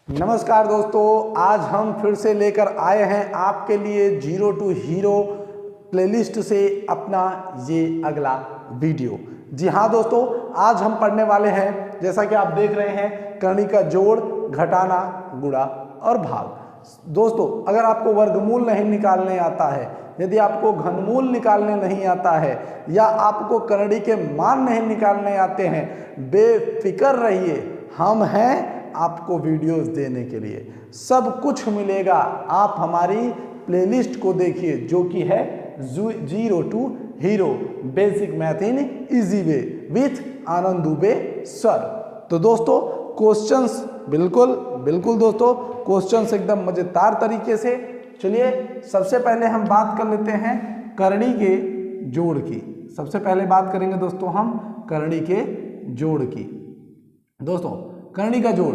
नमस्कार दोस्तों, आज हम फिर से लेकर आए हैं आपके लिए जीरो टू हीरो प्लेलिस्ट से अपना ये अगला वीडियो। जी हाँ दोस्तों, आज हम पढ़ने वाले हैं, जैसा कि आप देख रहे हैं, करणी का जोड़, घटाना, गुणा और भाग। दोस्तों, अगर आपको वर्गमूल नहीं निकालने आता है, यदि आपको घनमूल निकालने नहीं आता है या आपको करणी के मान नहीं निकालने आते हैं, बेफिक्र रहिए, हम हैं आपको वीडियोस देने के लिए। सब कुछ मिलेगा, आप हमारी प्लेलिस्ट को देखिए जो कि है zero to hero basic math in easy way with Anand Dubey sir. तो दोस्तों क्वेश्चंस बिल्कुल दोस्तों, क्वेश्चंस एकदम मजेदार तरीके से। चलिए सबसे पहले हम बात कर लेते हैं करणी के जोड़ की। सबसे पहले बात करेंगे दोस्तों हम करणी के जोड़ की। दोस्तों करणी का जोड़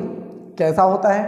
कैसा होता है,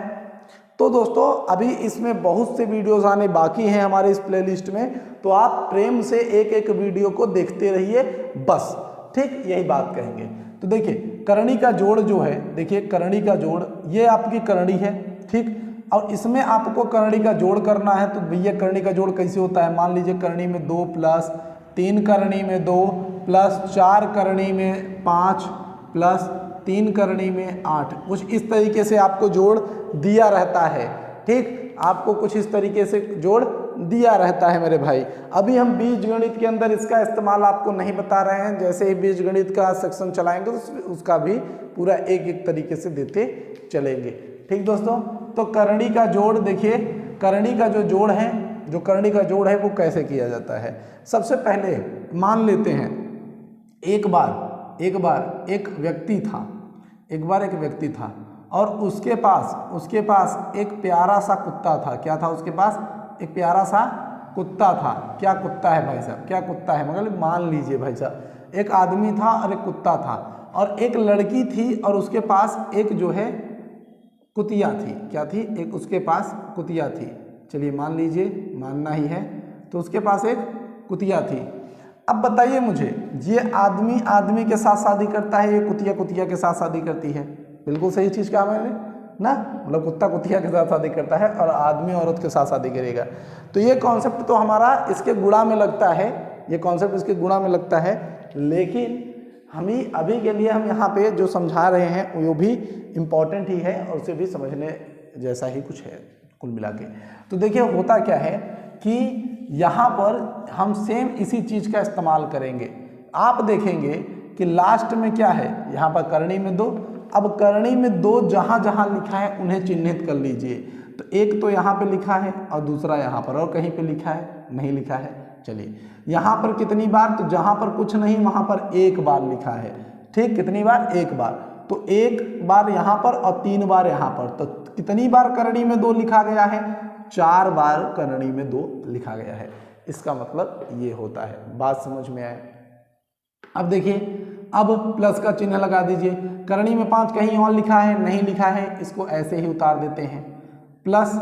तो दोस्तों अभी इसमें बहुत से वीडियोस आने बाकी हैं हमारे इस प्लेलिस्ट में, तो आप प्रेम से एक एक वीडियो को देखते रहिए बस, ठीक, यही बात कहेंगे। तो देखिए करणी का जोड़ जो है, देखिए करणी का जोड़, ये आपकी करणी है, ठीक, और इसमें आपको करणी का जोड़ करना है। तो भैया करणी का जोड़ कैसे होता है, मान लीजिए करणी में 2 प्लस 3 करणी में 2 प्लस 4 करणी में 5 प्लस 3 करणी में 8, कुछ इस तरीके से आपको जोड़ दिया रहता है, ठीक, आपको कुछ इस तरीके से जोड़ दिया रहता है मेरे भाई। अभी हम बीजगणित के अंदर इसका इस्तेमाल आपको नहीं बता रहे हैं, जैसे ही बीजगणित का सेक्शन चलाएंगे तो उसका भी पूरा एक एक तरीके से देते चलेंगे, ठीक दोस्तों। तो करणी का जोड़ देखिए, करणी का जो जोड़ है, जो करणी का जोड़ है वो कैसे किया जाता है। सबसे पहले मान लेते हैं एक बार एक व्यक्ति था और उसके पास एक प्यारा सा कुत्ता था। क्या था उसके पास? एक प्यारा सा कुत्ता था। क्या कुत्ता है भाई साहब, क्या कुत्ता है, मगर मान लीजिए भाई साहब, एक आदमी था और एक कुत्ता था और एक लड़की थी और उसके पास एक जो है कुतिया थी। क्या थी? एक उसके पास कुतिया थी। चलिए मान लीजिए, मानना ही है, तो उसके पास एक कुतिया थी। अब बताइए मुझे, ये आदमी के साथ शादी करता है, ये कुतिया के साथ शादी करती है? बिल्कुल सही चीज़ कहा मैंने ना, मतलब कुत्ता कुतिया के साथ शादी करता है और आदमी औरत के साथ शादी करेगा। तो ये कॉन्सेप्ट तो हमारा इसके गुणा में लगता है, ये कॉन्सेप्ट इसके गुणा में लगता है, लेकिन हम अभी के लिए हम यहाँ पे जो समझा रहे हैं वो भी इम्पॉर्टेंट ही है और उसे भी समझने जैसा ही कुछ है कुल मिला के। तो देखिए होता क्या है कि यहाँ पर हम सेम इसी चीज़ का इस्तेमाल करेंगे। आप देखेंगे कि लास्ट में क्या है, यहाँ पर करणी में 2। अब करणी में 2 जहाँ जहाँ लिखा है उन्हें चिन्हित कर लीजिए। तो एक तो यहाँ पे लिखा है और दूसरा यहाँ पर, और कहीं पे लिखा है? नहीं लिखा है। चलिए यहाँ पर कितनी बार? तो जहाँ पर कुछ नहीं वहाँ पर एक बार लिखा है, ठीक, कितनी बार? एक बार। तो एक बार यहाँ पर और 3 बार यहाँ पर, तो कितनी बार करणी में 2 लिखा गया है? 4 बार करणी में 2 लिखा गया है। इसका मतलब ये होता है। बात समझ में आए? अब देखिए, अब प्लस का चिन्ह लगा दीजिए। करणी में 5 कहीं और लिखा है? नहीं लिखा है, इसको ऐसे ही उतार देते हैं। प्लस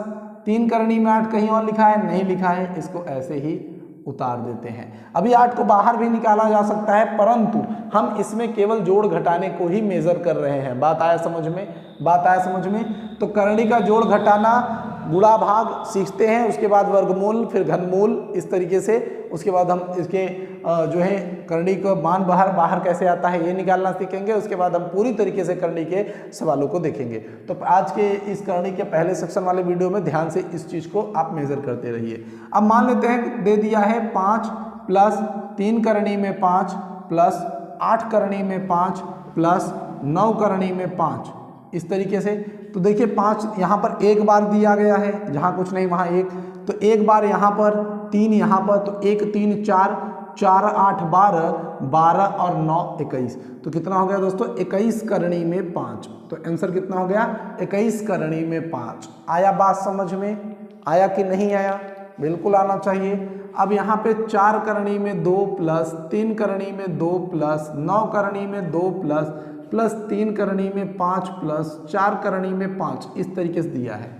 3 करणी में 8 कहीं और लिखा है? नहीं लिखा है, इसको ऐसे ही उतार देते हैं। अभी 8 को बाहर भी निकाला जा सकता है, परंतु हम इसमें केवल जोड़ घटाने को ही मेजर कर रहे हैं। बात आया समझ में? बात आया समझ में? तो करणी का जोड़ घटाना, गुणा भाग सीखते हैं, उसके बाद वर्गमूल, फिर घनमूल, इस तरीके से। उसके बाद हम इसके जो है करणी का मान बाहर कैसे आता है ये निकालना सीखेंगे। उसके बाद हम पूरी तरीके से करणी के सवालों को देखेंगे। तो आज के इस करणी के पहले सेक्शन वाले वीडियो में ध्यान से इस चीज़ को आप मेजर करते रहिए। अब मान लेते हैं दे दिया है 5 प्लस 3 करणी में 5 प्लस 8 करणी में 5 प्लस 9 करणी में 5, इस तरीके से। तो देखिए 5 यहाँ पर एक बार दिया गया है, जहाँ कुछ नहीं वहाँ एक, तो एक बार यहाँ पर, 3 यहाँ पर, तो 1 3 4, 4 8 12, 12 और 9 21। तो कितना हो गया दोस्तों? 21 करणी में 5। तो आंसर कितना हो गया? 21 करणी में 5। आया बात समझ में? आया कि नहीं आया? बिल्कुल आना चाहिए। अब यहाँ पे 4 करणी में 2 प्लस 3 करणी में 2 प्लस 9 करणी में 2 प्लस 3 करणी में 5 प्लस 4 करणी में 5, इस तरीके से दिया है।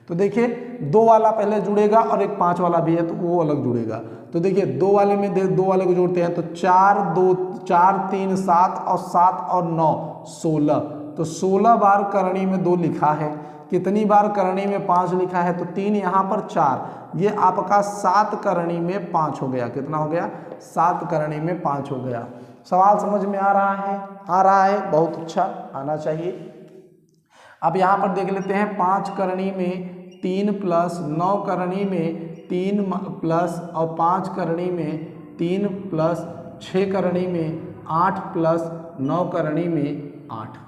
तो देखिए 2 वाला पहले जुड़ेगा और एक 5 वाला भी है तो वो अलग जुड़ेगा। तो देखिए 2 वाले में 2 वाले को जोड़ते हैं तो 4 2 4 3 7 और 7 और 9 16, तो 16 बार करणी में 2 लिखा है, कितनी बार करणी में 5 लिखा है, तो 3 यहाँ पर 4, ये आपका 7 करणी में 5 हो गया। कितना हो गया? 7 करणी में 5 हो गया। सवाल समझ में आ रहा है? आ रहा है, बहुत अच्छा, आना चाहिए। अब यहाँ पर देख लेते हैं 5 करणी में 3 प्लस 9 करणी में 3 प्लस और 5 करणी में 3 प्लस 6 करणी में 8 प्लस 9 करणी में 8,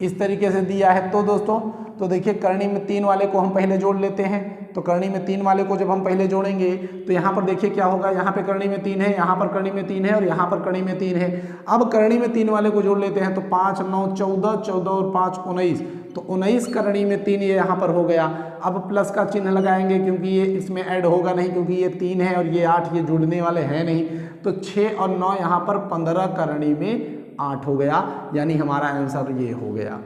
इस तरीके से दिया है। तो दोस्तों तो देखिए करणी में 3 वाले को हम पहले जोड़ लेते हैं। तो करणी में 3 वाले को जब हम पहले जोड़ेंगे तो यहाँ पर देखिए क्या होगा, यहाँ पे करणी में 3 है, यहाँ पर करणी में 3 है और यहाँ पर करणी में 3 है। अब करणी में 3 वाले को जोड़ लेते हैं तो 5 9 14, 14 और 5 19, तो 19 करणी में 3 ये यहाँ पर हो गया। अब प्लस का चिन्ह लगाएंगे क्योंकि ये इसमें ऐड होगा नहीं, क्योंकि ये 3 है और ये 8, ये जुड़ने वाले हैं नहीं। तो 6 और 9 यहाँ पर 15 करणी में 8 हो गया, यानी हमारा आंसर ये हो गया।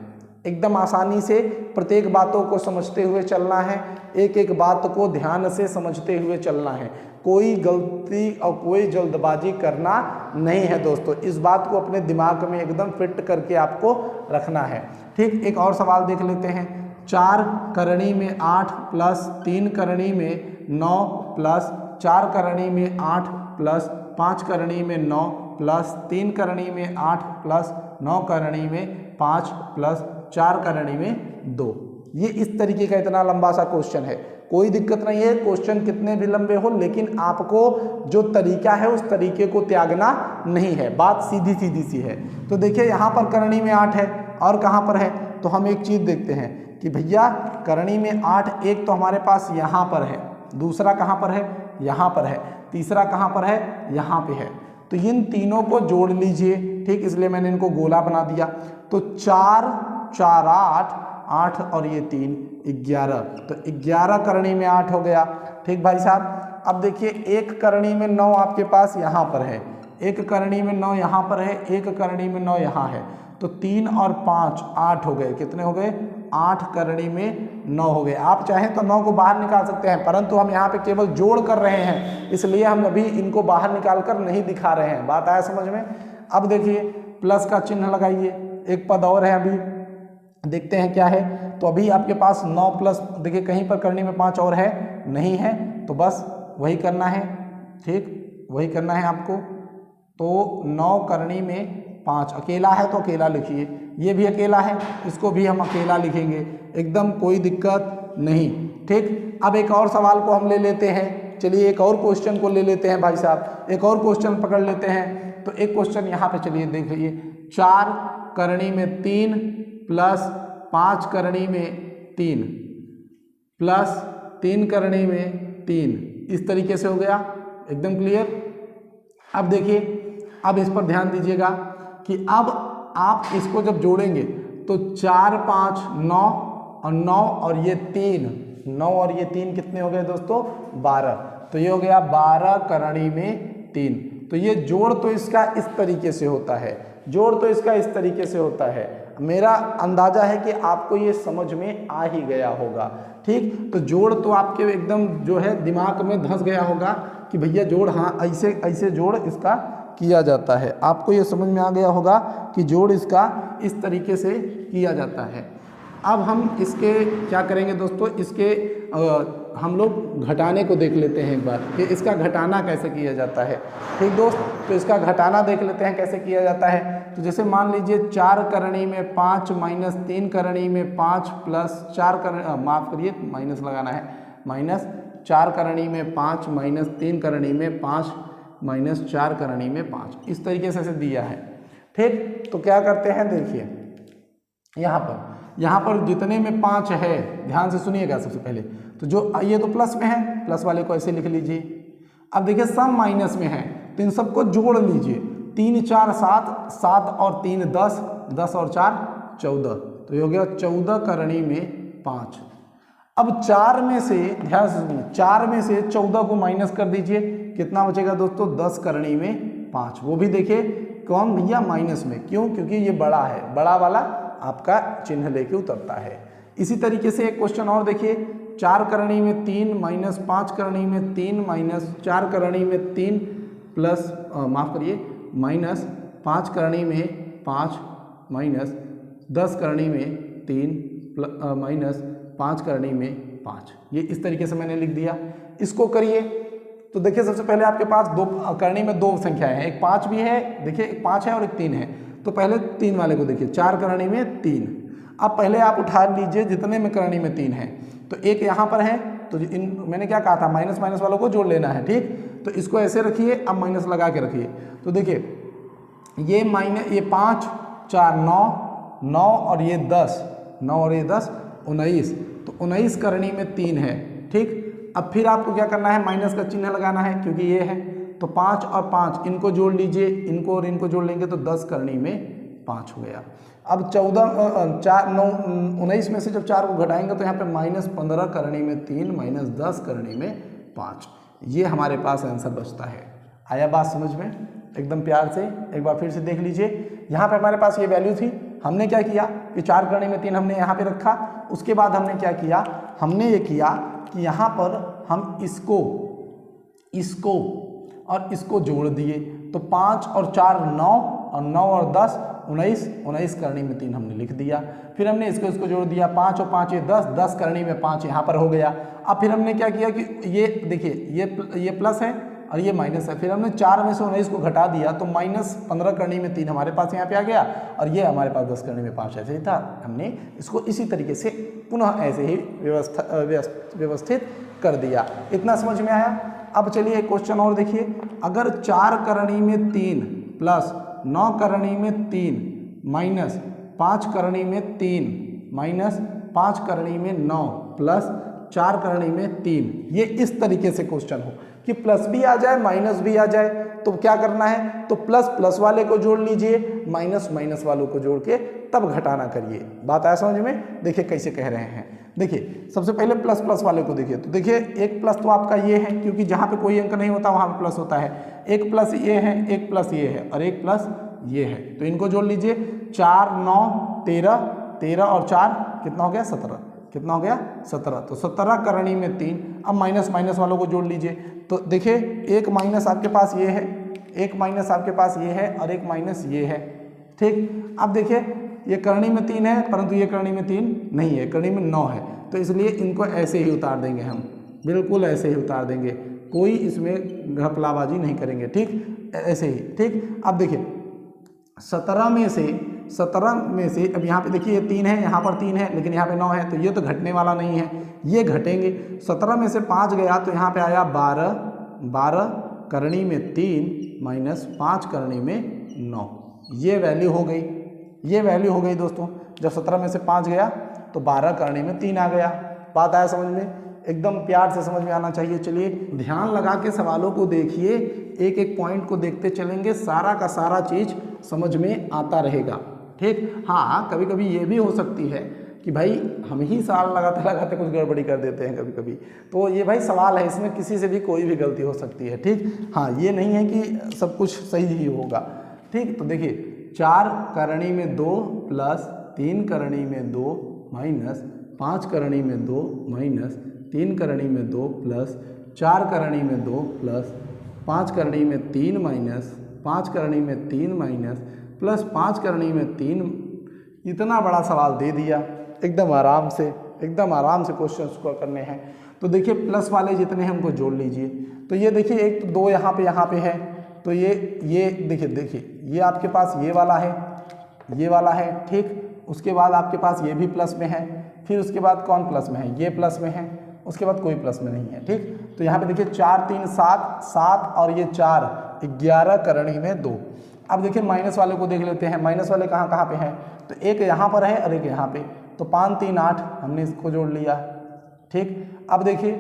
एकदम आसानी से प्रत्येक बातों को समझते हुए चलना है, एक एक बात को ध्यान से समझते हुए चलना है, कोई गलती और कोई जल्दबाजी करना नहीं है दोस्तों। इस बात को अपने दिमाग में एकदम फिट करके आपको रखना है। ठीक, एक और सवाल देख लेते हैं। 4 करणी में 8 प्लस 3 करणी में 9 प्लस 4 करणी में 8 प्लस 5 करणी में 9 प्लस 3 करणी में 8 प्लस 9 करणी में 5 प्लस 4 करणी में 2। ये इस तरीके का इतना लंबा सा क्वेश्चन है, कोई दिक्कत नहीं है, क्वेश्चन कितने भी लंबे हो, लेकिन आपको जो तरीका है उस तरीके को त्यागना नहीं है। बात सीधी सीधी सी है। तो देखिए यहाँ पर करणी में 8 है और कहाँ पर है, तो हम एक चीज़ देखते हैं कि भैया करणी में 8 एक तो हमारे पास यहाँ पर है, दूसरा कहाँ पर है, यहाँ पर है, तीसरा कहाँ पर है, यहाँ पे है। तो इन तीनों को जोड़ लीजिए। ठीक, इसलिए मैंने इनको गोला बना दिया। तो 4 4 8 और ये 3 11, तो 11 करणी में 8 हो गया। ठीक भाई साहब, अब देखिए एक करणी में 9 आपके पास यहाँ पर है, एक करणी में 9 यहाँ पर है, एक करणी में 9 यहाँ है, तो 3 और 5 8 हो गए। कितने हो गए? 8 करणी में 9 हो गए। आप चाहें तो 9 को बाहर निकाल सकते हैं, परंतु हम यहाँ पे केवल जोड़ कर रहे हैं, इसलिए हम अभी इनको बाहर निकाल कर नहीं दिखा रहे हैं। बात आया समझ में? अब देखिए प्लस का चिन्ह लगाइए, एक पद और है, अभी देखते हैं क्या है। तो अभी आपके पास 9 प्लस, देखिए कहीं पर करणी में 5 और है, नहीं है, तो बस वही करना है। ठीक, वही करना है आपको। तो 9 करणी में 5 अकेला है तो अकेला लिखिए, ये भी अकेला है, इसको भी हम अकेला लिखेंगे, एकदम कोई दिक्कत नहीं। ठीक, अब एक और सवाल को हम ले लेते हैं। चलिए एक और क्वेश्चन को ले लेते हैं भाई साहब, एक और क्वेश्चन पकड़ लेते हैं। तो एक क्वेश्चन यहाँ पे चलिए देखिए, 4 करणी में 3 प्लस 5 करणी में 3 प्लस 3 करणी में 3, इस तरीके से हो गया। एकदम क्लियर। अब देखिए, अब इस पर ध्यान दीजिएगा कि अब आप इसको जब जोड़ेंगे तो 4 5 9 और 9 और ये 3, 9 और ये 3 कितने हो गए दोस्तों? 12। तो ये हो गया 12 करणी में 3। तो ये जोड़ तो इसका इस तरीके से होता है, जोड़ तो इसका इस तरीके से होता है। मेरा अंदाजा है कि आपको ये समझ में आ ही गया होगा। ठीक, तो जोड़ तो आपके एकदम जो है दिमाग में धंस गया होगा कि भैया जोड़, हाँ ऐसे ऐसे जोड़ इसका किया जाता है। आपको ये समझ में आ गया होगा कि जोड़ इसका इस तरीके से किया जाता है। अब हम इसके क्या करेंगे दोस्तों, इसके हम लोग घटाने को देख लेते हैं एक बार कि इसका घटाना कैसे किया जाता है। ठीक दोस्त, तो इसका घटाना देख लेते हैं कैसे किया जाता है। तो जैसे मान लीजिए 4 करणी में 5 माइनस 3 करणी में 5 प्लस 4 करणी, माफ़ करिए माइनस लगाना है, माइनस 4 करणी में 5 माइनस 3 करणी में 5 माइनस 4 करणी में 5, इस तरीके से दिया है। ठीक, तो क्या करते हैं देखिए, यहाँ पर जितने में 5 है, ध्यान से सुनिएगा सबसे पहले, तो जो ये तो प्लस में है, प्लस वाले को ऐसे लिख लीजिए। अब देखिए सब माइनस में है, तो इन सबको जोड़ लीजिए। 3 4 7, 7 और 3 10, 10 और 4 14, तो ये हो गया 14 करणी में 5। अब 4 में से, ध्यान से सुनिए, 4 में से 14 को माइनस कर दीजिए, कितना बचेगा दोस्तों? 10 करणी में 5। वो भी देखिए कौन भैया? माइनस में। क्यों? क्योंकि ये बड़ा है, बड़ा वाला आपका चिन्ह लेके उतरता है। इसी तरीके से एक क्वेश्चन और देखिए, 4 करणी में 3 माइनस 5 करणी में 3 माइनस 4 करणी में 3 प्लस माफ़ करिए माइनस 5 करणी में 5 माइनस 10 करनी में 3 माइनस 5 करनी में 5। ये इस तरीके से मैंने लिख दिया। इसको करिए तो देखिए सबसे पहले आपके पास दो करनी में दो संख्याएं हैं, एक 5 भी है, देखिए एक 5 है और एक 3 है। तो पहले 3 वाले को देखिए, 4 करनी में 3। अब पहले आप उठा लीजिए जितने में करनी में 3 है, तो एक यहाँ पर है, तो इन मैंने क्या कहा था, माइनस माइनस वालों को जोड़ लेना है, ठीक। तो इसको ऐसे रखिए, अब माइनस लगा के रखिए। तो देखिए ये 5 4 9 और ये 10, 9 और ये 10 19, तो 19 करनी में 3 है, ठीक। अब फिर आपको क्या करना है, माइनस का चिन्ह लगाना है क्योंकि ये है, तो 5 और 5 इनको जोड़ लीजिए, इनको और इनको जोड़ लेंगे तो 10 करनी में 5 हो गया। अब 19 में से जब 4 को घटाएंगे तो यहाँ पे -15 करनी में 3 -10 करनी में 5, ये हमारे पास आंसर बचता है। आया बात समझ में? एकदम प्यार से एक बार फिर से देख लीजिए। यहाँ पे हमारे पास ये वैल्यू थी, हमने क्या किया कि 4 करनी में 3 हमने यहाँ पे रखा। उसके बाद हमने क्या किया, हमने ये किया कि यहाँ पर हम इसको और इसको जोड़ दिए, तो 5 और 4 9 और 9 और 10 19 करनी में 3 हमने लिख दिया। फिर हमने इसको जोड़ दिया, 5 और 5 ये 10 करनी में 5 यहाँ पर हो गया। अब फिर हमने क्या किया कि ये देखिए ये प्लस है और ये माइनस है, फिर हमने 4 में से 19 को घटा दिया, तो -15 करनी में 3 हमारे पास यहाँ पे आ गया और ये हमारे पास 10 करनी में 5 ऐसे ही था। हमने इसको इसी तरीके से पुनः ऐसे ही व्यवस्थित कर दिया। इतना समझ में आया? अब चलिए एक क्वेश्चन और देखिए, अगर 4 करनी में 3 प्लस 9 करनी में 3 माइनस 5 करनी में 3 माइनस 5 करनी में 9 प्लस 4 करनी में 3, ये इस तरीके से क्वेश्चन हो कि प्लस भी आ जाए माइनस भी आ जाए, तो क्या करना है, तो प्लस वाले को जोड़ लीजिए, माइनस वालों को जोड़ के तब घटाना करिए। बात आया समझ में? देखिए कैसे कह रहे हैं। देखिए सबसे पहले प्लस वाले को देखिए, तो देखिए एक प्लस तो आपका ये है, क्योंकि जहाँ पे कोई अंक नहीं होता वहाँ पे प्लस होता है। एक प्लस ये है, एक प्लस ये है और एक प्लस ये है, तो इनको जोड़ लीजिए। 4 9 13 और 4 कितना हो गया, 17। कितना हो गया, 17। तो 17 करनी में 3। अब माइनस वालों को जोड़ लीजिए, तो देखिए एक माइनस आपके पास ये है, एक माइनस आपके पास ये है और एक माइनस ये है, ठीक। अब देखिए ये करनी में 3 है, परंतु ये करनी में 3 नहीं है, करनी में 9 है, तो इसलिए इनको ऐसे ही उतार देंगे हम, बिल्कुल ऐसे ही उतार देंगे, कोई इसमें घपलाबाजी नहीं करेंगे, ठीक, ऐसे ही, ठीक। अब देखिए 17 में से अब यहाँ पे देखिए ये 3 है, यहाँ पर 3 है, लेकिन यहाँ पे 9 है, तो ये तो घटने वाला नहीं है, ये घटेंगे। 17 में से 5 गया तो यहाँ पे आया 12 करनी में 3 माइनस 5 करनी में 9, ये वैल्यू हो गई, ये वैल्यू हो गई दोस्तों। जब 17 में से 5 गया तो 12 करने में 3 आ गया। बात आया समझ में? एकदम प्यार से समझ में आना चाहिए। चलिए ध्यान लगा के सवालों को देखिए, एक एक पॉइंट को देखते चलेंगे, सारा का सारा चीज़ समझ में आता रहेगा, ठीक। हाँ, कभी कभी ये भी हो सकती है कि भाई हम ही सवाल लगाते कुछ गड़बड़ी कर देते हैं कभी कभी, तो ये भाई सवाल है, इसमें किसी से भी कोई भी गलती हो सकती है, ठीक। हाँ, ये नहीं है कि सब कुछ सही ही होगा, ठीक। तो देखिए 4 करनी में 2 प्लस 3 करनी में 2 माइनस 5 करनी में 2 माइनस 3 करनी में 2 प्लस 4 करनी में 2 प्लस 5 करनी में 3 माइनस 5 करनी में 3 माइनस प्लस 5 करनी में 3। इतना बड़ा सवाल दे दिया, एकदम आराम से क्वेश्चंस को करने हैं। तो देखिए प्लस वाले जितने हैं उनको जोड़ लीजिए। तो ये देखिए एक तो 2 यहाँ पे है, तो ये देखिए ये आपके पास ये वाला है, ठीक। उसके बाद आपके पास ये भी प्लस में है, फिर उसके बाद कौन प्लस में है, ये प्लस में है, उसके बाद कोई प्लस में नहीं है, ठीक। तो यहाँ पे देखिए 4 3 7 और ये 4 11 करनी में 2। अब देखिए माइनस वाले को देख लेते हैं, माइनस वाले कहाँ पे हैं, तो एक यहाँ पर है और एक यहाँ पे, तो 5 3 8 हमने इसको जोड़ लिया, ठीक। अब देखिए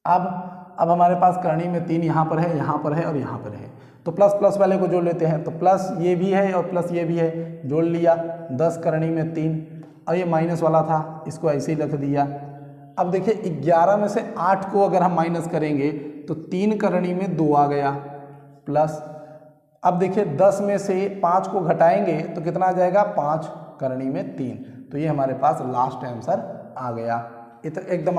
अब हमारे पास करनी में 3 यहाँ पर है और यहाँ पर है, तो प्लस वाले को जोड़ लेते हैं, तो प्लस ये भी है और प्लस ये भी है, जोड़ लिया। 10 करनी में 3 और ये माइनस वाला था, इसको ऐसे ही रख दिया। अब देखिए 11 में से 8 को अगर हम माइनस करेंगे तो 3 करनी में 2 आ गया प्लस। अब देखिए 10 में से 5 को घटाएंगे तो कितना आ जाएगा, 5 करनी में 3। तो ये हमारे पास लास्ट आंसर आ गया। एकदम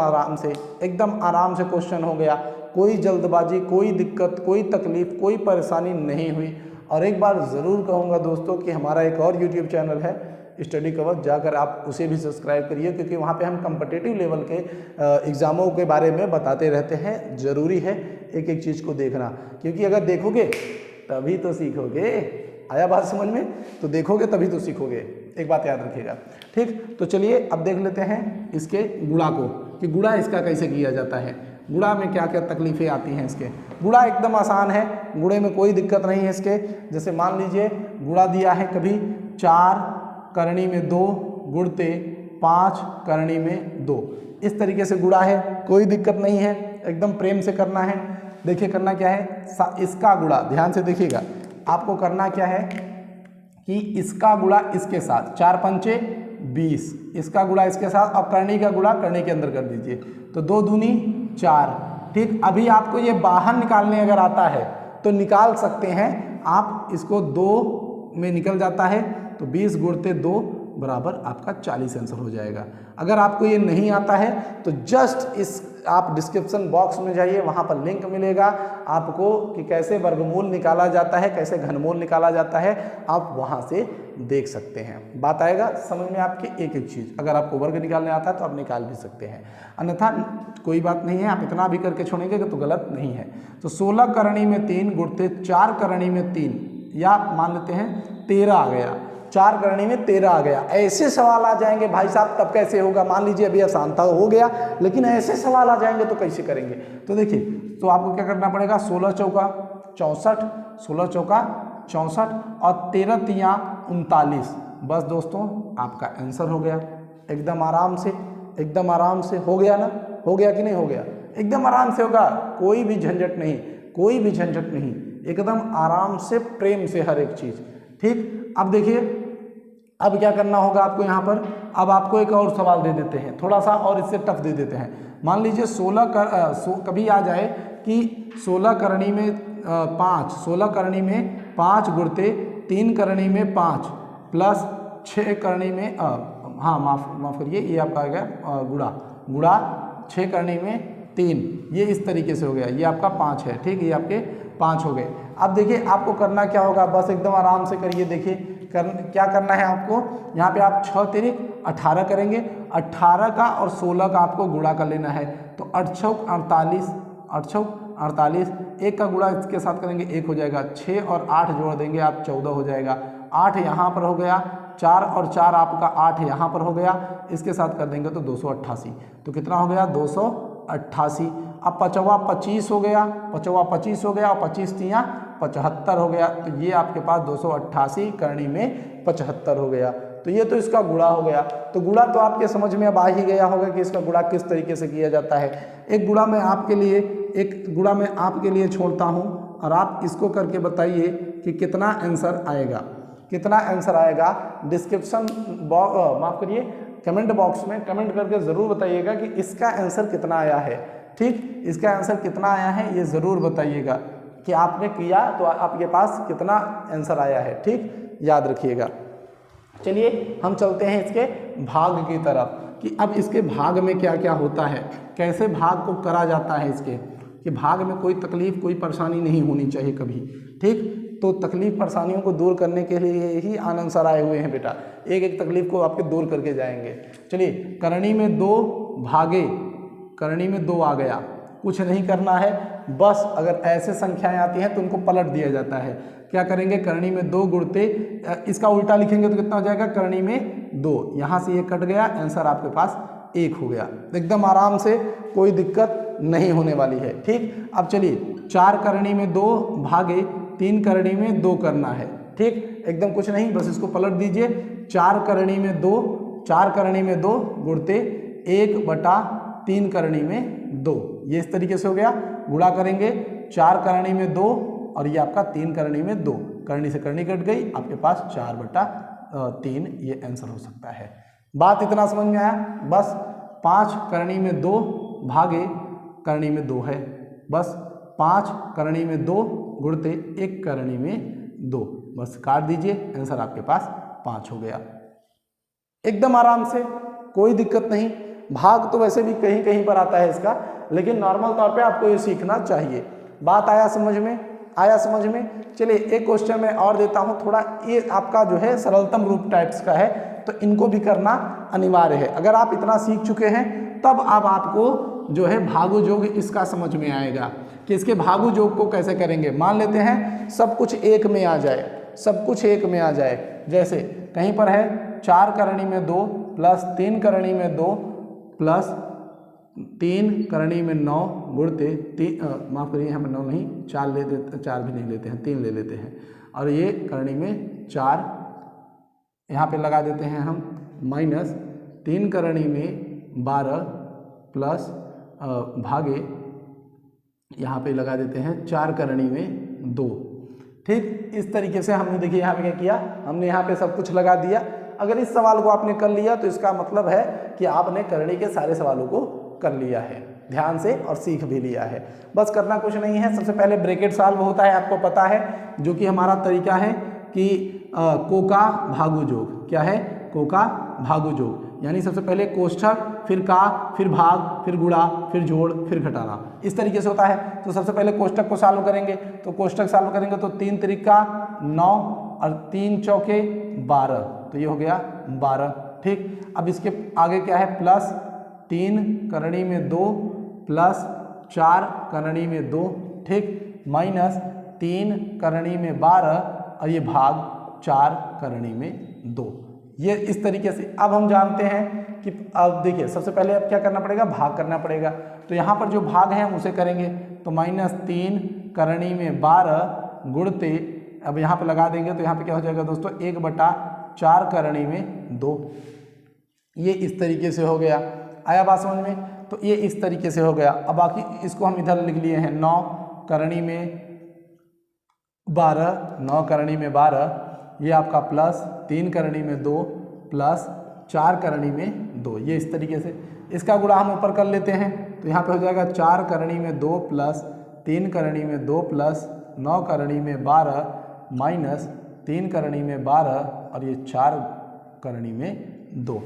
आराम से क्वेश्चन हो गया, कोई जल्दबाजी, कोई दिक्कत, कोई तकलीफ, कोई परेशानी नहीं हुई। और एक बार ज़रूर कहूँगा दोस्तों कि हमारा एक और यूट्यूब चैनल है, स्टडी कवर, जाकर आप उसे भी सब्सक्राइब करिए, क्योंकि वहाँ पे हम कम्पिटिटिव लेवल के एग्ज़ामों के बारे में बताते रहते हैं। ज़रूरी है एक एक चीज़ को देखना, क्योंकि अगर देखोगे तभी तो सीखोगे। आया बात समझ में? तो देखोगे तभी तो सीखोगे, एक बात याद रखिएगा। ठीक, तो चलिए अब देख लेते हैं इसके गुणा को, कि गुणा इसका कैसे किया जाता है, गुणा में क्या क्या तकलीफ़ें आती हैं इसके। गुणा एकदम आसान है, गुणे में कोई दिक्कत नहीं है इसके। जैसे मान लीजिए गुणा दिया है कभी 4 करनी में 2 गुणते 5 करनी में 2, इस तरीके से गुणा है, कोई दिक्कत नहीं है, एकदम प्रेम से करना है। देखिए करना क्या है, इसका गुणा, ध्यान से देखिएगा, आपको करना क्या है कि इसका गुणा इसके साथ, 4 पंचे 20, इसका गुणा इसके साथ, अब करनी का गुणा करनी के अंदर कर दीजिए, तो 2 दूनी 4। ठीक, अभी आपको ये बाहर निकालने अगर आता है तो निकाल सकते हैं आप, इसको 2 में निकल जाता है तो 20 गुणते 2 बराबर आपका 40 आंसर हो जाएगा। अगर आपको ये नहीं आता है तो जस्ट इस आप डिस्क्रिप्शन बॉक्स में जाइए, वहाँ पर लिंक मिलेगा आपको कि कैसे वर्गमूल निकाला जाता है, कैसे घनमूल निकाला जाता है, आप वहाँ से देख सकते हैं। बात आएगा समझ में आपकी एक एक चीज़। अगर आपको वर्ग निकालने आता है तो आप निकाल भी सकते हैं, अन्यथा कोई बात नहीं है, आप इतना भी करके छोड़ेंगे तो गलत नहीं है। तो 16 करनी में 3 गुणते 4 करनी में 3, या मान लेते हैं 13 आ गया, 4 करनी में 13 आ गया। ऐसे सवाल आ जाएंगे भाई साहब, तब कैसे होगा? मान लीजिए अभी आसान था हो गया, लेकिन ऐसे सवाल आ जाएंगे तो कैसे करेंगे? तो देखिए, तो आपको क्या करना पड़ेगा, 16 चौका 64, 16 चौका 64 और 13 तियाँ 39। बस दोस्तों आपका आंसर हो गया। एकदम आराम से, एकदम आराम से हो गया ना, हो गया कि नहीं हो गया? एकदम आराम से होगा, कोई भी झंझट नहीं, कोई भी झंझट नहीं, एकदम आराम से प्रेम से हर एक चीज़। ठीक, अब देखिए अब क्या करना होगा आपको यहाँ पर। अब आपको एक और सवाल दे देते हैं, थोड़ा सा और इससे टफ दे देते हैं। मान लीजिए 16 कभी आ जाए कि 16 करनी में 5, 16 करनी में 5 गुणते 3 करनी में 5 प्लस 6 करनी में हाँ माफ़ करिए, ये आपका आ गया गुणा 6 करनी में 3, ये इस तरीके से हो गया, ये आपका 5 है। ठीक, ये आपके 5 हो गए। अब देखिए आपको करना क्या होगा, बस एकदम आराम से करिए। देखिए क्या करना है आपको, यहाँ पे आप 6 तिरिक 18 करेंगे, 18 का और 16 का आपको गुणा कर लेना है। तो 8 चौक 48, 8 चौक 48, 1 का गुणा इसके साथ करेंगे 1 हो जाएगा, 6 और 8 जोड़ देंगे आप 14 हो जाएगा, 8 यहाँ पर हो गया, 4 और 4 आपका 8 यहाँ पर हो गया, इसके साथ कर देंगे तो 288। तो कितना हो गया, 288। अब 5वां 25 हो गया, 5वां 25 हो गया और 25 तियाँ 75 हो गया। तो ये आपके पास 288 करनी में 75 हो गया। तो ये तो इसका गुणा हो गया। तो गुणा तो आपके समझ में अब आ ही गया होगा कि इसका गुणा किस तरीके से किया जाता है। एक गुणा मैं आपके लिए छोड़ता हूँ और आप इसको करके बताइए कि कितना आंसर आएगा, कितना आंसर आएगा। डिस्क्रिप्शन बॉक्स माफ़ करिए कमेंट बॉक्स में कमेंट करके ज़रूर बताइएगा कि इसका आंसर कितना आया है। ठीक, इसका आंसर कितना आया है ये ज़रूर बताइएगा कि आपने किया तो आपके पास कितना आंसर आया है। ठीक, याद रखिएगा। चलिए हम चलते हैं इसके भाग की तरफ कि अब इसके भाग में क्या क्या होता है, कैसे भाग को करा जाता है इसके, कि भाग में कोई तकलीफ़ कोई परेशानी नहीं होनी चाहिए कभी। ठीक, तो तकलीफ़ परेशानियों को दूर करने के लिए ही आनंद सर आए हुए हैं बेटा, एक एक तकलीफ़ को आपके दूर करके जाएंगे। चलिए, करनी में 2 भागे, करनी में 2 आ गया, कुछ नहीं करना है, बस अगर ऐसे संख्याएं आती हैं तो उनको पलट दिया जाता है। क्या करेंगे, करनी में 2 गुणते, इसका उल्टा लिखेंगे तो कितना हो जाएगा, करनी में 2, यहाँ से ये कट गया, आंसर आपके पास 1 हो गया। एकदम आराम से, कोई दिक्कत नहीं होने वाली है। ठीक, अब चलिए 4 करनी में 2 भागे 3 करनी में 2 करना है। ठीक, एकदम कुछ नहीं, बस इसको पलट दीजिए। 4 करनी में 2, 4 करनी में 2 गुणते 1/3 करनी में 2, ये इस तरीके से हो गया। गुणा करेंगे 4 करनी में 2 और ये आपका 3 करनी में 2, करनी से करनी कट गई, आपके पास 4/3 ये आंसर हो सकता है। बात इतना समझ में आया। बस 5 करनी में 2 भागे करनी में 2 है, बस 5 करनी में 2 गुणते 1 करनी में 2, बस काट दीजिए, आंसर आपके पास 5 हो गया। एकदम आराम से, कोई दिक्कत नहीं। भाग तो वैसे भी कहीं कहीं पर आता है इसका, लेकिन नॉर्मल तौर पे आपको ये सीखना चाहिए। बात आया समझ में, आया समझ में। चलिए एक क्वेश्चन मैं और देता हूँ, थोड़ा ये आपका जो है सरलतम रूप टाइप्स का है, तो इनको भी करना अनिवार्य है। अगर आप इतना सीख चुके हैं तब अब आपको जो है भागु जोग इसका समझ में आएगा कि इसके भागु जोग को कैसे करेंगे। मान लेते हैं सब कुछ एक में आ जाए, सब कुछ एक में आ जाए। जैसे कहीं पर है 4 करणी में 2 प्लस 3 करणी में 2 प्लस 3 करणी में 9 गुणते माफ़ करिए यहाँ पर 9 नहीं 4 ले देते, 4 भी नहीं लेते हैं, 3 ले लेते हैं, और ये करणी में 4 यहाँ पे लगा देते हैं हम माइनस 3 करणी में 12 प्लस भागे यहाँ पे लगा देते हैं 4 करणी में 2। ठीक, इस तरीके से हमने देखिए यहाँ पे क्या किया, हमने यहाँ पे सब कुछ लगा दिया। अगर इस सवाल को आपने कर लिया तो इसका मतलब है कि आपने करणी के सारे सवालों को कर लिया है ध्यान से और सीख भी लिया है। बस करना कुछ नहीं है, सबसे पहले ब्रैकेट सॉल्व होता है, आपको पता है, जो कि हमारा तरीका है कि कोका भागु जोग। क्या है? कोका भागु जोग, यानी सबसे पहले कोष्ठक, फिर का, फिर भाग, फिर गुणा, फिर जोड़, फिर घटाना, इस तरीके से होता है। तो सबसे पहले कोष्ठक को सॉल्व करेंगे, तो कोष्ठक सॉल्व करेंगे तो 3 त्रिका 9 और 3 चौके 12, तो ये हो गया 12। ठीक, अब इसके आगे क्या है, प्लस 3 करणी में 2 प्लस 4 करणी में 2, ठीक, माइनस 3 करणी में 12 और ये भाग 4 करणी में 2। ये इस तरीके से अब हम जानते हैं कि अब देखिए सबसे पहले अब क्या करना पड़ेगा, भाग करना पड़ेगा। तो यहाँ पर जो भाग है हम उसे करेंगे, तो माइनस 3 करणी में 12 गुणते, अब यहाँ पे लगा देंगे तो यहाँ पे क्या हो जाएगा दोस्तों, 1/4 करणी में 2। ये इस तरीके से हो गया। आया बात समझ में? तो ये इस तरीके से हो गया। अब बाकी इसको हम इधर लिख लिए हैं 9 करणी में 12, 9 करणी में 12, ये आपका प्लस 3 करणी में 2 प्लस 4 करणी में 2, ये इस तरीके से। इसका गुणा हम ऊपर कर लेते हैं, तो यहाँ पे हो जाएगा 4 करणी में 2 प्लस 3 करणी में 2 प्लस 9 करणी में 12 माइनस 3 करणी में 12 और ये 4 करणी में 2।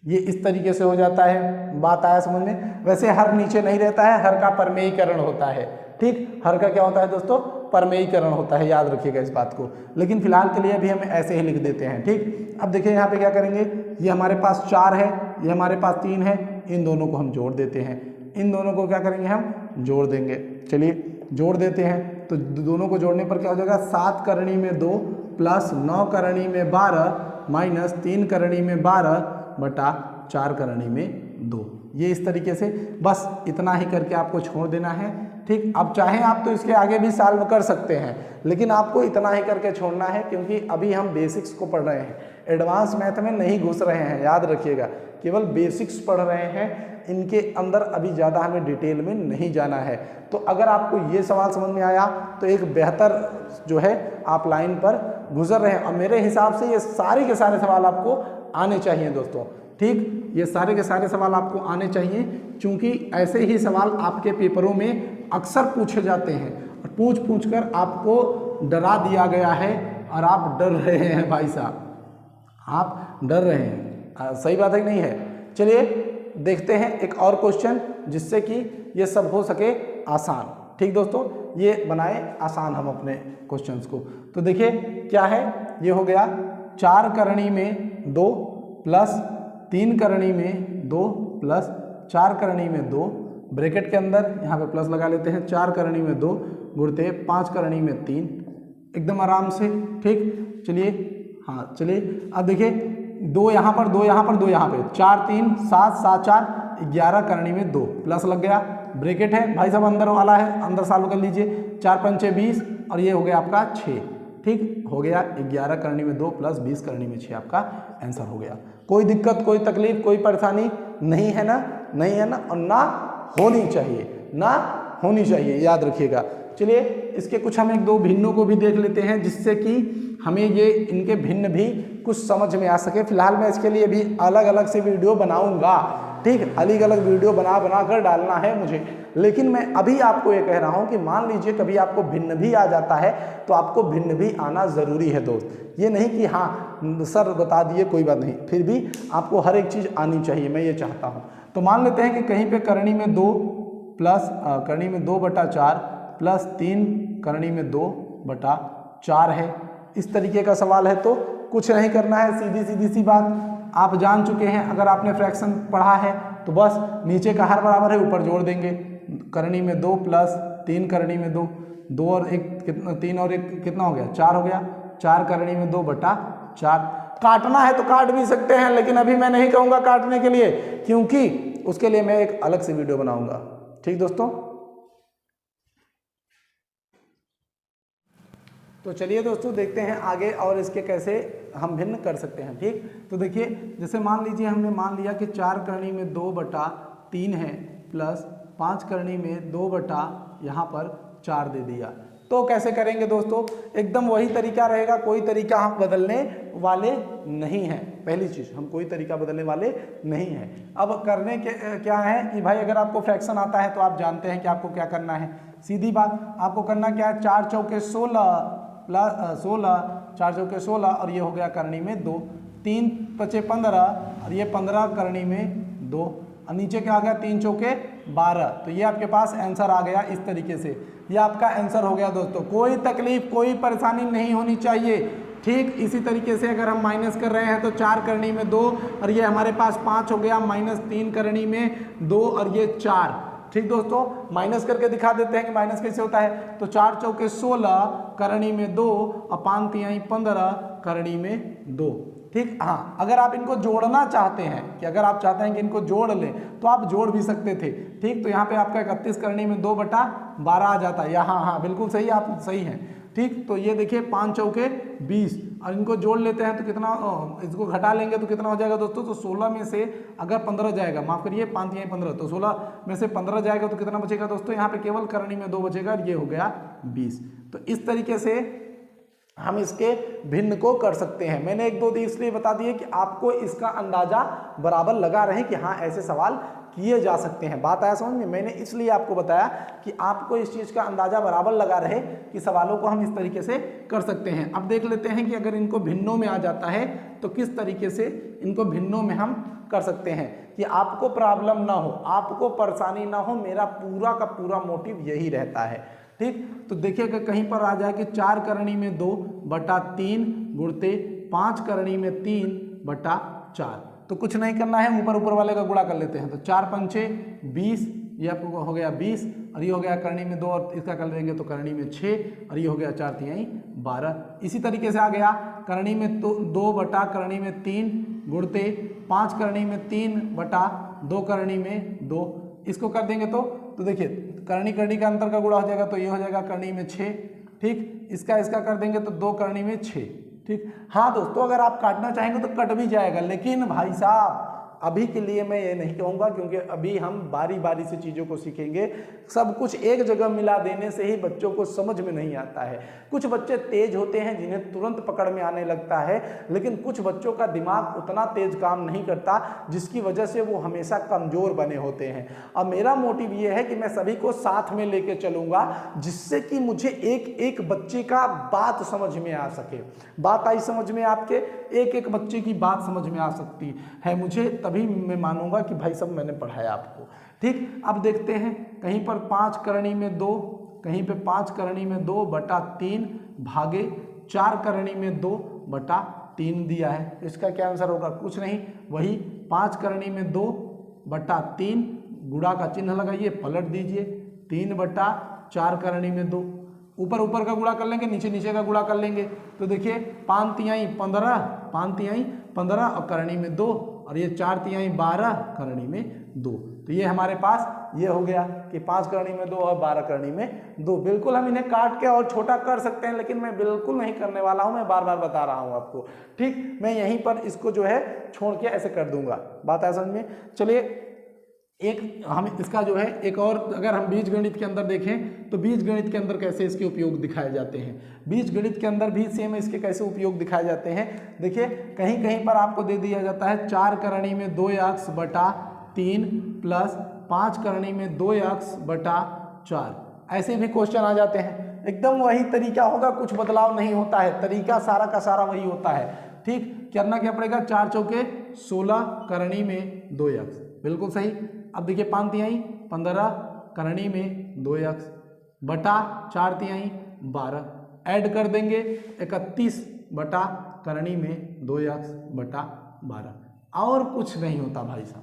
ये इस तरीके से हो जाता है। बात आया समझ में? वैसे हर नीचे नहीं रहता है, हर का परमेयीकरण होता है। ठीक, हर का क्या होता है दोस्तों, परमेयीकरण होता है, याद रखिएगा इस बात को। लेकिन फिलहाल के लिए अभी हम ऐसे ही लिख देते हैं। ठीक, अब देखिए यहाँ पे क्या करेंगे, ये हमारे पास 4 है, ये हमारे पास 3 है, इन दोनों को हम जोड़ देते हैं। इन दोनों को क्या करेंगे, हम जोड़ देंगे। चलिए जोड़ देते हैं, तो दोनों को जोड़ने पर क्या हो जाएगा, 7 करणी में 2 प्लस 9 करणी में 12 माइनस 3 करणी में 12 बटा 4 करणी में 2। ये इस तरीके से बस इतना ही करके आपको छोड़ देना है। ठीक, अब चाहें आप तो इसके आगे भी सॉल्व कर सकते हैं, लेकिन आपको इतना ही करके छोड़ना है, क्योंकि अभी हम बेसिक्स को पढ़ रहे हैं, एडवांस मैथ में नहीं घुस रहे हैं। याद रखिएगा, केवल बेसिक्स पढ़ रहे हैं, इनके अंदर अभी ज़्यादा हमें डिटेल में नहीं जाना है। तो अगर आपको ये सवाल समझ में आया तो एक बेहतर जो है आप लाइन पर गुजर रहे हैं, और मेरे हिसाब से ये सारे के सारे सवाल आपको आने चाहिए दोस्तों। ठीक, ये सारे के सारे सवाल आपको आने चाहिए, क्योंकि ऐसे ही सवाल आपके पेपरों में अक्सर पूछे जाते हैं, और पूछ कर आपको डरा दिया गया है और आप डर रहे हैं भाई साहब, आप डर रहे हैं। सही बात है कि नहीं है? चलिए देखते हैं एक और क्वेश्चन, जिससे कि ये सब हो सके आसान। ठीक दोस्तों, ये बनाए आसान हम अपने क्वेश्चंस को। तो देखिए क्या है, ये हो गया 4 करणी में 2 प्लस 3 करणी में 2 प्लस 4 करणी में 2, ब्रैकेट के अंदर यहाँ पे प्लस लगा लेते हैं, 4 करणी में 2 गुणते 5 करणी में 3, एकदम आराम से। ठीक, चलिए हाँ चलिए अब देखिए 2 यहाँ पर, 2 यहाँ पर, 2 यहाँ पे, 4 3 7 7 4 11 करणी में 2 प्लस लग गया, ब्रैकेट है भाई साहब अंदर वाला है, अंदर सॉल्व कर लीजिए। 4 पंचे 20 और ये हो गया आपका 6। ठीक हो गया, 11 करणी में 2 प्लस 20 करणी में 6 आपका आंसर हो गया। कोई दिक्कत, कोई तकलीफ, कोई परेशानी नहीं है ना? नहीं है ना, और ना होनी चाहिए, ना होनी चाहिए, याद रखिएगा। चलिए इसके कुछ हम 1-2 भिन्नों को भी देख लेते हैं, जिससे कि हमें ये इनके भिन्न भी कुछ समझ में आ सके। फिलहाल मैं इसके लिए भी अलग अलग से वीडियो बनाऊंगा। ठीक, अलग अलग वीडियो बना कर डालना है मुझे, लेकिन मैं अभी आपको ये कह रहा हूँ कि मान लीजिए कभी आपको भिन्न भी आ जाता है, तो आपको भिन्न भी आना ज़रूरी है दोस्त। ये नहीं कि हाँ सर बता दिए कोई बात नहीं, फिर भी आपको हर एक चीज़ आनी चाहिए, मैं ये चाहता हूँ। तो मान लेते हैं कि कहीं पे करणी में 2 प्लस करणी में 2/4 प्लस 3 करणी में 2/4 है, इस तरीके का सवाल है। तो कुछ नहीं करना है, सीधी सीधी सी बात आप जान चुके हैं। अगर आपने फ्रैक्शन पढ़ा है तो बस नीचे का हर बराबर है, ऊपर जोड़ देंगे। करनी में 2 प्लस 3 करनी में 2, 2 और 1 कितना, 3 और 1 कितना हो गया, 4 हो गया। 4 करनी में 2 बटा 4। काटना है तो काट भी सकते हैं, लेकिन अभी मैं नहीं कहूँगा काटने के लिए, क्योंकि उसके लिए मैं एक अलग से वीडियो बनाऊंगा। ठीक दोस्तों, तो चलिए दोस्तों देखते हैं आगे और इसके कैसे हम भिन्न कर सकते हैं। ठीक, तो देखिए जैसे मान लीजिए हमने मान लिया कि 4 करनी में 2 बटा 3 है, प्लस 5 करनी में 2 बटा यहाँ पर 4 दे दिया। तो कैसे करेंगे दोस्तों, एकदम वही तरीका रहेगा, कोई तरीका हम बदलने वाले नहीं हैं। पहली चीज़, हम कोई तरीका बदलने वाले नहीं हैं। अब करने के क्या है कि भाई अगर आपको फ्रैक्शन आता है तो आप जानते हैं कि आपको क्या करना है। सीधी बात, आपको करना क्या है, 4 चौके 16 प्लस 16, 4 चौके 16 और ये हो गया करनी में 2, 3 पचे 15 और ये 15 करनी में 2 और नीचे क्या आ गया, 3 चौके 12। तो ये आपके पास आंसर आ गया। इस तरीके से ये आपका आंसर हो गया दोस्तों। कोई तकलीफ, कोई परेशानी नहीं होनी चाहिए। ठीक, इसी तरीके से अगर हम माइनस कर रहे हैं तो 4 करनी में 2 और ये हमारे पास 5 हो गया, माइनस 3 करनी में 2 और ये 4। ठीक दोस्तों, माइनस करके दिखा देते हैं कि माइनस कैसे होता है। तो 4 चौके 16 करनी में 2 और 5 तिहाई 15 करनी में 2। ठीक, हाँ अगर आप इनको जोड़ना चाहते हैं, कि अगर आप चाहते हैं कि इनको जोड़ लें तो आप जोड़ भी सकते थे। ठीक, तो यहाँ पे आपका 31 करनी में 2 बटा 12 आ जाता है। यहाँ हाँ बिल्कुल सही, आप सही हैं। ठीक, तो ये देखिए 5 चौके 20 और इनको जोड़ लेते हैं तो कितना, इसको घटा लेंगे तो कितना हो जाएगा दोस्तों। तो 16 में से अगर 15 जाएगा, माफ करिए 5 तिहाई 15, तो 16 में से 15 जाएगा तो कितना बचेगा दोस्तों, यहाँ पे केवल करनी में 2 बचेगा, ये हो गया 20। तो इस तरीके से हम इसके भिन्न को कर सकते हैं। मैंने 1-2 इसलिए बता दिए कि आपको इसका अंदाजा बराबर लगा रहे कि हाँ ऐसे सवाल किए जा सकते हैं। बात आया समझ में, मैंने इसलिए आपको बताया कि आपको इस चीज़ का अंदाजा बराबर लगा रहे कि सवालों को हम इस तरीके से कर सकते हैं। अब देख लेते हैं कि अगर इनको भिन्नों में आ जाता है तो किस तरीके से इनको भिन्नों में हम कर सकते हैं कि आपको प्रॉब्लम ना हो, आपको परेशानी ना हो। मेरा पूरा का पूरा मोटिव यही रहता है। ठीक, तो देखिए कि कहीं पर आ जाए कि 4 करनी में 2 बटा 3 गुणते 5 करनी में 3 बटा 4। तो कुछ नहीं करना है, ऊपर ऊपर वाले का गुणा कर लेते हैं। तो 4 पंचे 20, ये आपको हो गया 20 और ये हो गया करनी में 2 और इसका कर देंगे तो करनी में 6 और ये हो गया 4 तिहाई 12। इसी तरीके से आ गया करनी में 2 बटा करनी में 3 गुणते 5 करनी में 3 बटा 2 करनी में 2। इसको कर देंगे तो देखिए करनी करनी का अंतर का गुणा हो जाएगा, तो ये हो जाएगा करनी में 6। ठीक, इसका कर देंगे तो 2 करनी में 6। ठीक, हाँ दोस्तों अगर आप काटना चाहेंगे तो कट भी जाएगा, लेकिन भाई साहब अभी के लिए मैं ये नहीं कहूँगा, क्योंकि अभी हम बारी बारी से चीज़ों को सीखेंगे। सब कुछ एक जगह मिला देने से ही बच्चों को समझ में नहीं आता है। कुछ बच्चे तेज होते हैं जिन्हें तुरंत पकड़ में आने लगता है, लेकिन कुछ बच्चों का दिमाग उतना तेज काम नहीं करता, जिसकी वजह से वो हमेशा कमज़ोर बने होते हैं। अब मेरा मोटिव ये है कि मैं सभी को साथ में लेके चलूँगा, जिससे कि मुझे एक एक बच्चे का बात समझ में आ सके। बात आई समझ में आपके, एक एक बच्चे की बात समझ में आ सकती है मुझे, तभी मैं मानूंगा कि भाई सब मैंने पढ़ाया आपको। ठीक, अब देखते हैं कहीं पर 5 करनी में 2, कहीं पे 5 करनी में 2 बटा 3 भागे 4 करनी में 2 बटा 3 दिया है। इसका क्या आंसर होगा, कुछ नहीं, वही 5 करनी में 2 बटा 3 गुणा का चिन्ह लगाइए, पलट दीजिए 3 बटा 4 करनी में 2। ऊपर ऊपर का गुणा कर लेंगे, नीचे नीचे का गुणा कर लेंगे। तो देखिए 5 तिहाई 15, 5 तिहाई 15 और करनी में 2 और ये 4 तिहाई 12 करनी में 2। तो ये हमारे पास ये हो गया कि 5 करनी में 2 और 12 करनी में 2। बिल्कुल हम इन्हें काट के और छोटा कर सकते हैं, लेकिन मैं बिल्कुल नहीं करने वाला हूं, मैं बार बार बता रहा हूं आपको। ठीक, मैं यहीं पर इसको जो है छोड़ के ऐसे कर दूंगा। बात है समझ में। चलिए एक हम इसका जो है एक और, अगर हम बीज गणित के अंदर देखें तो बीज गणित के अंदर कैसे इसके उपयोग दिखाए जाते हैं। बीज गणित के अंदर भी सेम इसके कैसे उपयोग दिखाए जाते हैं। देखिए कहीं कहीं पर आपको दे दिया जाता है 4 करनी में 2x बटा 3 प्लस 5 करनी में 2x बटा 4। ऐसे भी क्वेश्चन आ जाते हैं। एकदम वही तरीका होगा, कुछ बदलाव नहीं होता है, तरीका सारा का सारा वही होता है। ठीक, करना क्या पड़ेगा, 4 चौके 16 करनी में 2x, बिल्कुल सही। अब देखिए 5 तिहाई 15 करनी में 2x बटा 4 तिहाई 12, ऐड कर देंगे 31 बटा करणी में 2x बटा 12। और कुछ नहीं होता भाई साहब,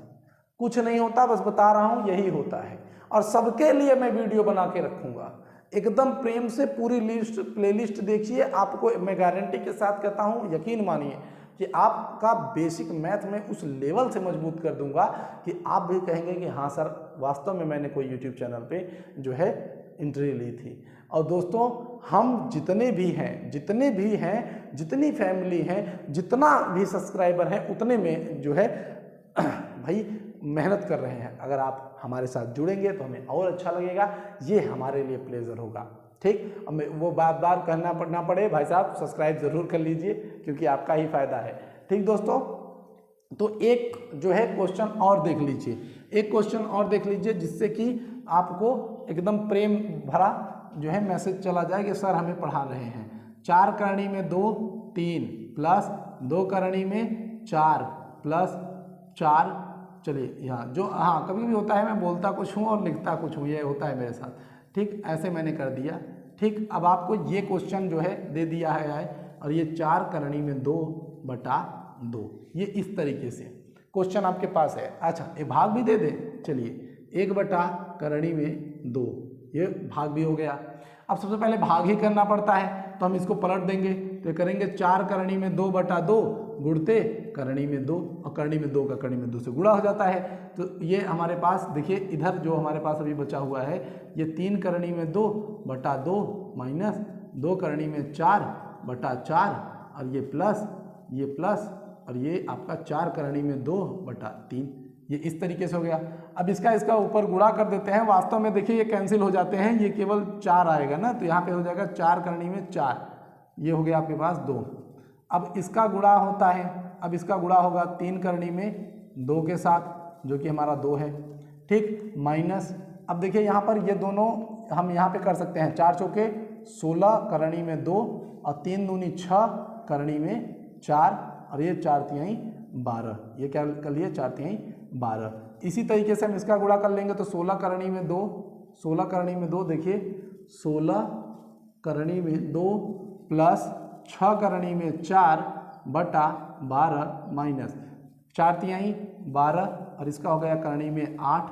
कुछ नहीं होता, बस बता रहा हूँ यही होता है। और सबके लिए मैं वीडियो बना के रखूँगा, एकदम प्रेम से पूरी लिस्ट प्लेलिस्ट देखिए। आपको मैं गारंटी के साथ कहता हूँ, यकीन मानिए कि आपका बेसिक मैथ में उस लेवल से मजबूत कर दूंगा कि आप भी कहेंगे कि हाँ सर वास्तव में मैंने कोई यूट्यूब चैनल पे जो है एंट्री ली थी। और दोस्तों हम जितने भी हैं, जितनी फैमिली हैं, जितना भी सब्सक्राइबर हैं, उतने में जो है भाई मेहनत कर रहे हैं। अगर आप हमारे साथ जुड़ेंगे तो हमें और अच्छा लगेगा, ये हमारे लिए प्लेजर होगा। ठीक, अब वो बार बार कहना पड़ना पड़े भाई साहब सब्सक्राइब ज़रूर कर लीजिए, क्योंकि आपका ही फायदा है। ठीक दोस्तों, तो एक जो है क्वेश्चन और देख लीजिए, एक क्वेश्चन और देख लीजिए, जिससे कि आपको एकदम प्रेम भरा जो है मैसेज चला जाए कि सर हमें पढ़ा रहे हैं। 4 करणी में 2 3 प्लस 2 करणी में 4 प्लस 4, चलिए यहाँ जो हाँ कभी भी होता है मैं बोलता कुछ हूँ और लिखता कुछ हूँ, ये होता है मेरे साथ। ठीक, ऐसे मैंने कर दिया। ठीक, अब आपको ये क्वेश्चन जो है दे दिया है और ये 4 करणी में 2 बटा 2, ये इस तरीके से क्वेश्चन आपके पास है। अच्छा ये भाग भी दे दे, चलिए 1 बटा करणी में 2, ये भाग भी हो गया। अब सबसे पहले भाग ही करना पड़ता है, तो हम इसको पलट देंगे तो करेंगे 4 करणी में 2 बटा 2 गुणते करणी में 2, और करणी में 2 का करणी में 2 से गुणा हो जाता है। तो ये हमारे पास देखिए इधर जो हमारे पास अभी बचा हुआ है ये 3 करणी में 2 बटा 2 माइनस 2 करणी में 4 बटा 4, और ये प्लस और ये आपका 4 करणी में 2 बटा 3, ये इस तरीके से हो गया। अब इसका ऊपर गुणा कर देते हैं। वास्तव में देखिए ये कैंसिल हो जाते हैं, ये केवल 4 आएगा ना, तो यहाँ पे हो जाएगा 4 करणी में 4, ये हो गया आपके पास 2। अब इसका गुणा होता है, अब इसका गुणा होगा 3 करणी में 2 के साथ, जो कि हमारा 2 है। ठीक, माइनस, अब देखिए यहाँ पर ये दोनों हम यहाँ पे कर सकते हैं, 4 चौके 16 करणी में 2 और 3 दूनी 6 करणी में 4, और ये 4 तिहाई 12, ये क्या कर लिए 4 तिहाई 12। इसी तरीके से हम इसका गुणा कर लेंगे तो 16 करणी में 2, 16 करणी में 2 देखिए 16 करणी में 2 प्लस 6 करणी में 4 बटा 12 माइनस 4 तिहाई 12, और इसका हो गया करणी में 8,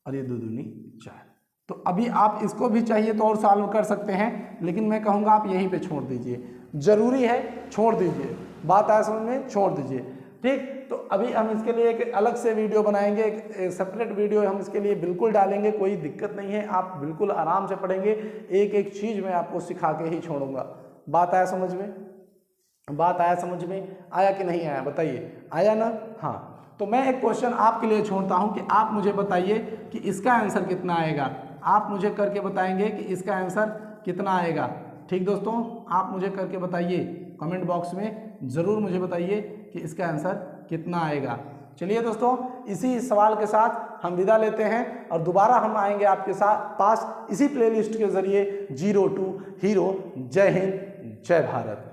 और ये 2 दूनी 4। तो अभी आप इसको भी चाहिए तो और सॉल्व कर सकते हैं, लेकिन मैं कहूँगा आप यहीं पे छोड़ दीजिए, जरूरी है छोड़ दीजिए, बात आया समझ में, छोड़ दीजिए। ठीक, तो अभी हम इसके लिए एक अलग से वीडियो बनाएंगे, एक सेपरेट वीडियो हम इसके लिए बिल्कुल डालेंगे, कोई दिक्कत नहीं है, आप बिल्कुल आराम से पढ़ेंगे, एक एक चीज़ मैं आपको सिखा के ही छोड़ूंगा। बात आया समझ में, बात आया समझ में, आया कि नहीं आया बताइए, आया ना? हाँ, तो मैं एक क्वेश्चन आपके लिए छोड़ता हूँ कि आप मुझे बताइए कि इसका आंसर कितना आएगा। आप मुझे करके बताएंगे कि इसका आंसर कितना आएगा। ठीक दोस्तों, आप मुझे करके बताइए, कमेंट बॉक्स में ज़रूर मुझे बताइए कि इसका आंसर कितना आएगा। चलिए दोस्तों, इसी सवाल के साथ हम विदा लेते हैं और दोबारा हम आएंगे आपके पास इसी प्लेलिस्ट के जरिए 0 to Hero। जय हिंद, जय भारत।